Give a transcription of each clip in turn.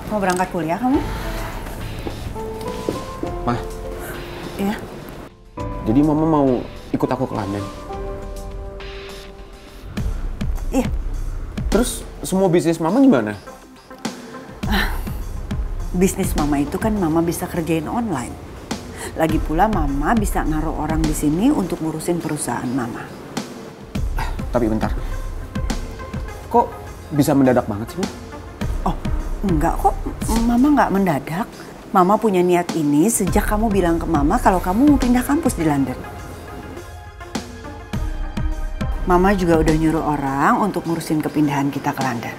Mau berangkat kuliah kamu? Mah. Iya. Jadi mama mau ikut aku ke London? Iya. Terus semua bisnis mama gimana? Bisnis mama itu kan mama bisa kerjain online. Lagi pula mama bisa naruh orang di sini untuk ngurusin perusahaan mama. Tapi bentar. Kok bisa mendadak banget sih, Ma? Oh, enggak kok. Mama nggak mendadak. Mama punya niat ini sejak kamu bilang ke mama kalau kamu mau pindah kampus di London. Mama juga udah nyuruh orang untuk ngurusin kepindahan kita ke London.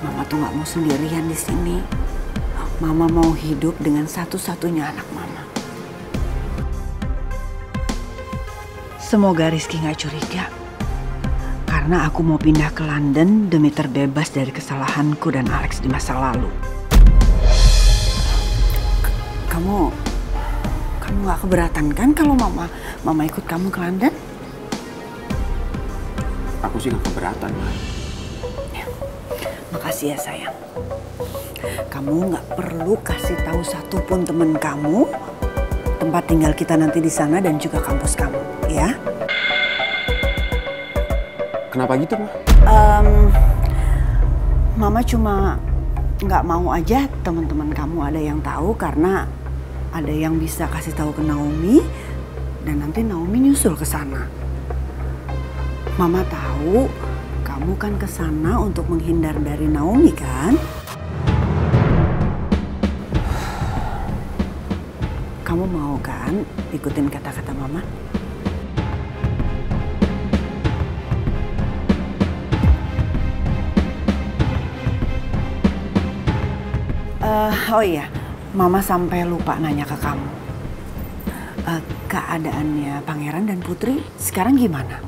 Mama tuh nggak mau sendirian di sini. Mama mau hidup dengan satu-satunya anak mama. Semoga Rizky nggak curiga. Karena aku mau pindah ke London demi terbebas dari kesalahanku dan Alex di masa lalu. Kamu nggak keberatan kan kalau mama ikut kamu ke London? Aku sih nggak keberatan, Ma. Ya, makasih ya sayang. Kamu nggak perlu kasih tahu satupun teman kamu tempat tinggal kita nanti di sana dan juga kampus kamu, ya? Kenapa gitu, Ma? Mama cuma nggak mau aja teman-teman kamu ada yang tahu karena ada yang bisa kasih tahu ke Naomi dan nanti Naomi nyusul ke sana. Mama tahu kamu kan ke sana untuk menghindar dari Naomi kan? Kamu mau kan ikutin kata-kata Mama? Oh iya, Mama sampai lupa nanya ke kamu. Keadaannya Pangeran dan Putri sekarang gimana?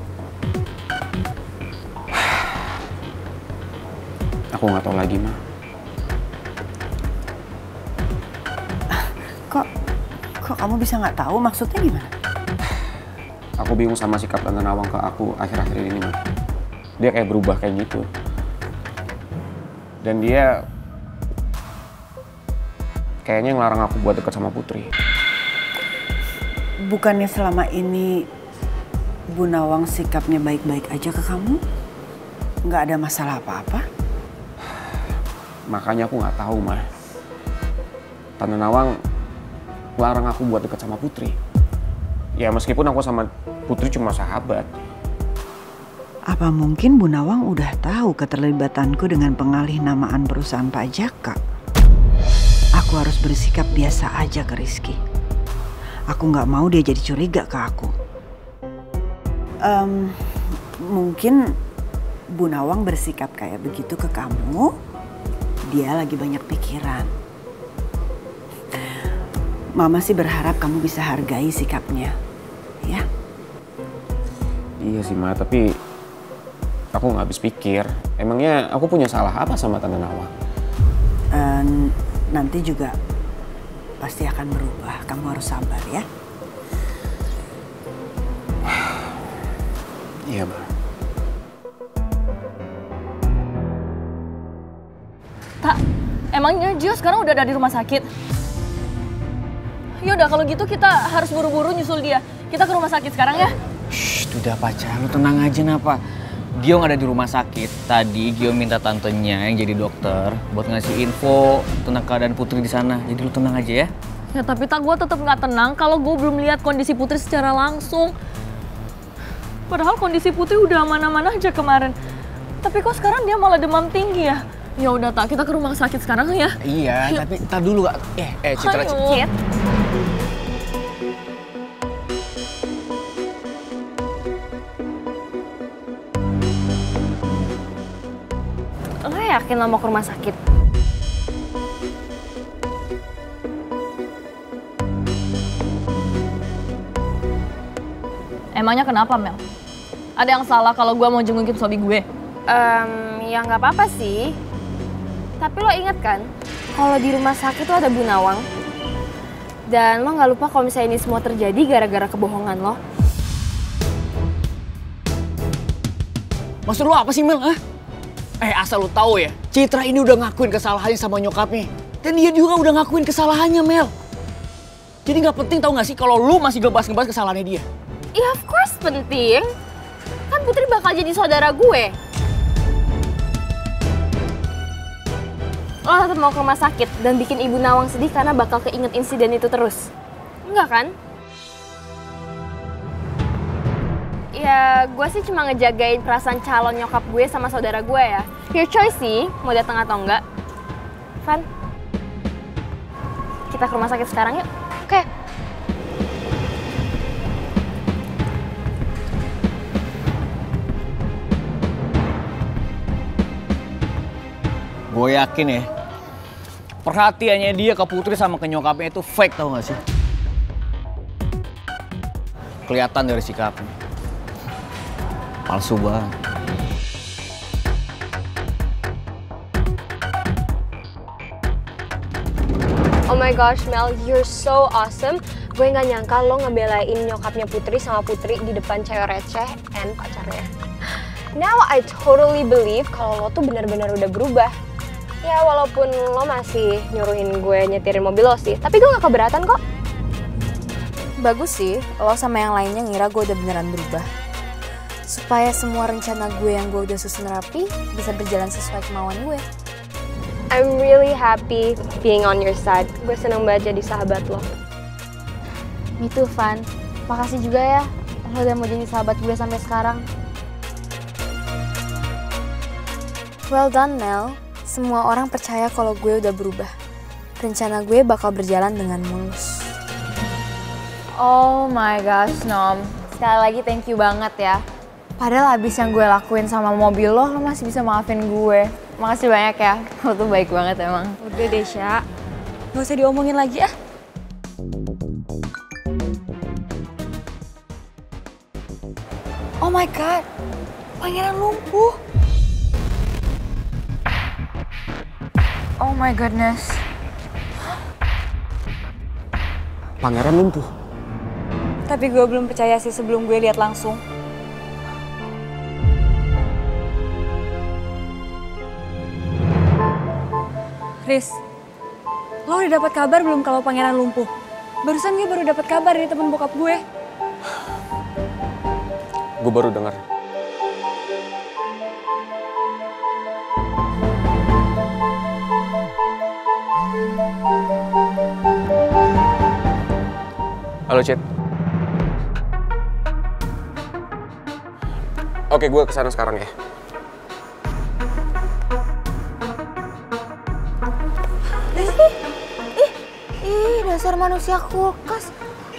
Aku nggak tahu lagi, Ma. Kok kamu bisa nggak tahu? Maksudnya gimana? Aku bingung sama sikap Tante Nawang ke aku akhir-akhir ini, Ma. Dia kayak berubah kayak gitu. Dan dia kayaknya ngelarang aku buat deket sama Putri. Bukannya selama ini Bu Nawang sikapnya baik-baik aja ke kamu? Nggak ada masalah apa-apa? Makanya aku nggak tahu, Ma. Tante Nawang larang aku buat deket sama Putri. Ya meskipun aku sama Putri cuma sahabat. Apa mungkin Bu Nawang udah tahu keterlibatanku dengan pengalih namaan perusahaan pajak, Kak? Aku harus bersikap biasa aja ke Rizky. Aku nggak mau dia jadi curiga ke aku. Mungkin Bu Nawang bersikap kayak begitu ke kamu. Dia lagi banyak pikiran. Mama sih berharap kamu bisa hargai sikapnya, ya? Iya sih, Ma, tapi aku nggak habis pikir. Emangnya aku punya salah apa sama Tante Nawang? Nanti juga pasti akan berubah. Kamu harus sabar ya. Iya, Ma. Tak, emangnya Gio sekarang udah ada di rumah sakit? Yaudah kalau gitu kita harus buru-buru nyusul dia. Kita ke rumah sakit sekarang ya. Shh, udah pacar, lu tenang aja Napa. Gio nggak ada di rumah sakit. Tadi Gio minta tantenya yang jadi dokter buat ngasih info tentang keadaan Putri di sana. Jadi lu tenang aja ya. Ya tapi tak, gue tetap nggak tenang kalau gue belum lihat kondisi Putri secara langsung. Padahal kondisi Putri udah aman-aman aja kemarin. Tapi kok sekarang dia malah demam tinggi ya? Ya udah tak, kita ke rumah sakit sekarang ya. Iya, tapi tar dulu Kak. Citra. Ayo. Lo yakin lo mau ke rumah sakit? Emangnya kenapa Mel? Ada yang salah kalau gue mau jengukin suami gue? Ya nggak apa-apa sih. Tapi lo inget kan, kalau di rumah sakit tuh ada Bu Nawang. Dan lo nggak lupa kalau misalnya ini semua terjadi gara-gara kebohongan lo. Maksud lo apa sih Mel? Hah? Asal lu tahu ya, Citra ini udah ngakuin kesalahannya sama nyokapnya. Dan dia juga udah ngakuin kesalahannya, Mel. Jadi nggak penting tahu nggak sih kalau lu masih ngebahas kesalahannya dia? Ya of course penting. Kan Putri bakal jadi saudara gue. Lo tetap mau ke rumah sakit dan bikin Ibu Nawang sedih karena bakal keinget insiden itu terus? Enggak kan? Ya, gue sih cuma ngejagain perasaan calon nyokap gue sama saudara gue ya. Your choice sih, mau datang atau enggak. Van, kita ke rumah sakit sekarang yuk. Oke. Gue yakin ya, perhatiannya dia ke Putri sama ke nyokapnya itu fake, tau gak sih? Kelihatan dari sikapnya. Palsu banget. Oh my gosh, Mel, you're so awesome. Gue nggak nyangka lo ngebelain nyokapnya Putri sama Putri di depan cewek receh and pacarnya. Now I totally believe kalau lo tuh benar-benar udah berubah. Ya walaupun lo masih nyuruhin gue nyetirin mobil lo sih, tapi gue gak keberatan kok. Bagus sih, lo sama yang lainnya ngira gue udah beneran berubah. Supaya semua rencana gue yang gue udah susun rapi bisa berjalan sesuai kemauan gue. I'm really happy being on your side. Gue seneng banget jadi sahabat lo. Me too, Van. Makasih juga ya, lo udah mau jadi sahabat gue sampai sekarang. Well done, Mel. Semua orang percaya kalau gue udah berubah. Rencana gue bakal berjalan dengan mulus. Oh my gosh, Nom. Sekali lagi thank you banget ya. Padahal abis yang gue lakuin sama mobil lo masih bisa maafin gue. Makasih banyak ya, lo tuh baik banget emang. Udah deh, Sya. Gak usah diomongin lagi ah. Oh my god, Pangeran lumpuh. Oh my goodness. Pangeran lumpuh. Tapi gue belum percaya sih sebelum gue lihat langsung. Riz, lo udah dapat kabar belum kalau Pangeran lumpuh? Barusan gue baru dapat kabar dari temen bokap gue. Gue baru dengar. Halo, Cid. Oke, gue kesana sekarang ya. Ih, dasar manusia kulkas.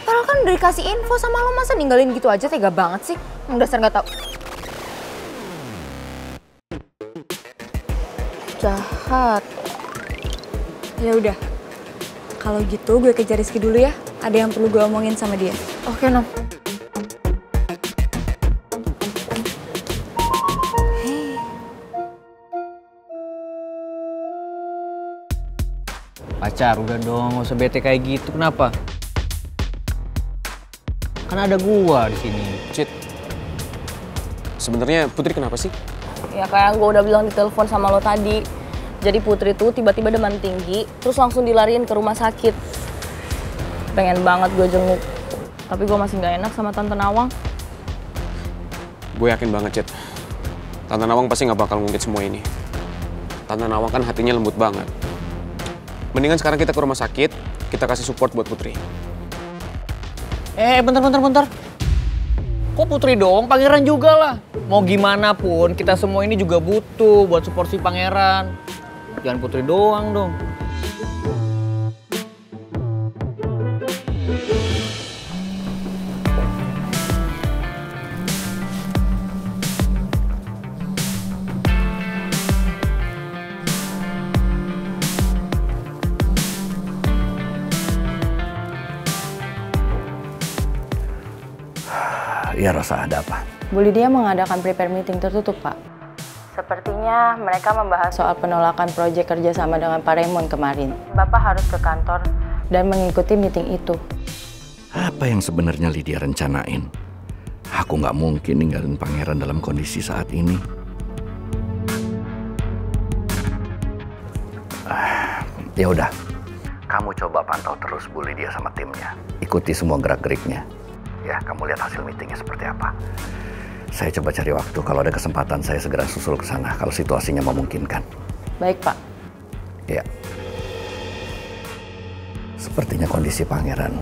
Padahal kan udah dikasih info sama lo, masa ninggalin gitu aja, tega banget sih. Dasar nggak tahu. Jahat. Ya udah, kalau gitu gue kejar Rizky dulu ya. Ada yang perlu gue omongin sama dia. Oke, Nom. Pacar, udah dong, gak usah bete kayak gitu. Kenapa? Kan ada gua di sini. Cid, sebenarnya Putri kenapa sih? Ya kayak gue udah bilang di telepon sama lo tadi. Jadi Putri tuh tiba-tiba demam tinggi, terus langsung dilariin ke rumah sakit. Pengen banget gue jenguk, tapi gue masih nggak enak sama Tante Nawang. Gue yakin banget, Cid. Tante Nawang pasti nggak bakal ngungkit semua ini. Tante Nawang kan hatinya lembut banget. Mendingan sekarang kita ke rumah sakit, kita kasih support buat Putri. Bentar. Kok Putri dong? Pangeran juga lah. Mau gimana pun, kita semua ini juga butuh buat support si Pangeran. Jangan Putri doang dong. Ya Rosa, ada apa? Bu Lydia mengadakan prepare meeting tertutup, Pak. Sepertinya mereka membahas soal penolakan proyek kerjasama dengan Pak Raymond kemarin. Bapak harus ke kantor dan mengikuti meeting itu. Apa yang sebenarnya Lydia rencanain? Aku nggak mungkin ninggalin Pangeran dalam kondisi saat ini. Ya udah, kamu coba pantau terus Bu Lydia sama timnya. Ikuti semua gerak-geriknya. Ya, kamu lihat hasil meetingnya seperti apa. Saya coba cari waktu, kalau ada kesempatan saya segera susul ke sana kalau situasinya memungkinkan. Baik, Pak. Ya. Sepertinya kondisi pangeran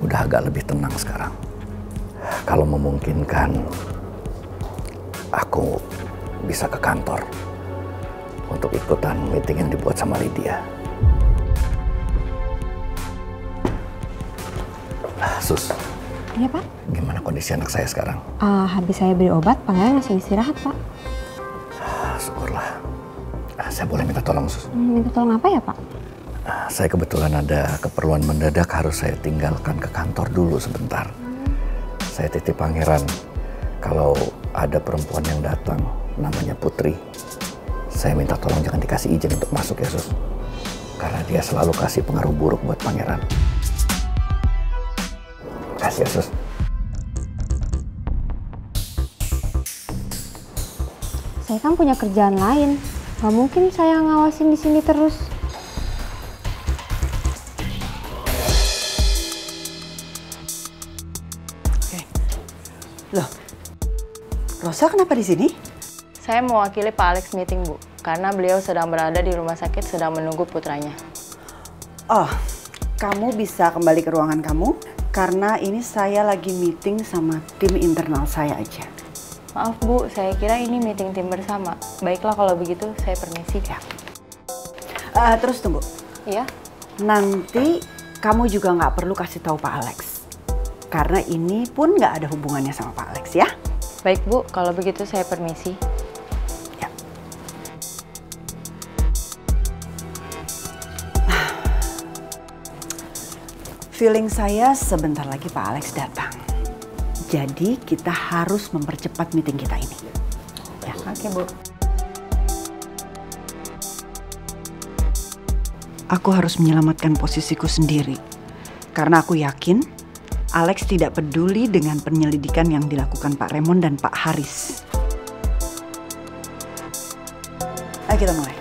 udah agak lebih tenang sekarang. Kalau memungkinkan, aku bisa ke kantor untuk ikutan meeting yang dibuat sama Lydia. Sus. Iya, Pak. Gimana kondisi anak saya sekarang? Habis saya beri obat, Pangeran langsung istirahat, Pak. Syukurlah. Saya boleh minta tolong, Sus? Minta tolong apa ya, Pak? Saya kebetulan ada keperluan mendadak, harus saya tinggalkan ke kantor dulu sebentar. Saya titip Pangeran, kalau ada perempuan yang datang, namanya Putri, saya minta tolong jangan dikasih izin untuk masuk ya, Sus. Karena dia selalu kasih pengaruh buruk buat Pangeran. Kasih ya, Sus. Saya kan punya kerjaan lain. Gak mungkin saya ngawasin di sini terus. Loh, Rosa kenapa di sini? Saya mewakili Pak Alex meeting, Bu. Karena beliau sedang berada di rumah sakit sedang menunggu putranya. Oh, kamu bisa kembali ke ruangan kamu karena ini saya lagi meeting sama tim internal saya aja. Maaf, Bu. Saya kira ini meeting tim bersama. Baiklah kalau begitu, saya permisi. Ya. Terus tunggu. Iya? Nanti kamu juga nggak perlu kasih tahu Pak Alex. Karena ini pun nggak ada hubungannya sama Pak Alex ya. Baik, Bu. Kalau begitu saya permisi. Ya. Feeling saya sebentar lagi Pak Alex datang. Jadi kita harus mempercepat meeting kita ini. Ya. Oke, Bu. Aku harus menyelamatkan posisiku sendiri. Karena aku yakin Alex tidak peduli dengan penyelidikan yang dilakukan Pak Raymond dan Pak Haris. Ayo kita mulai.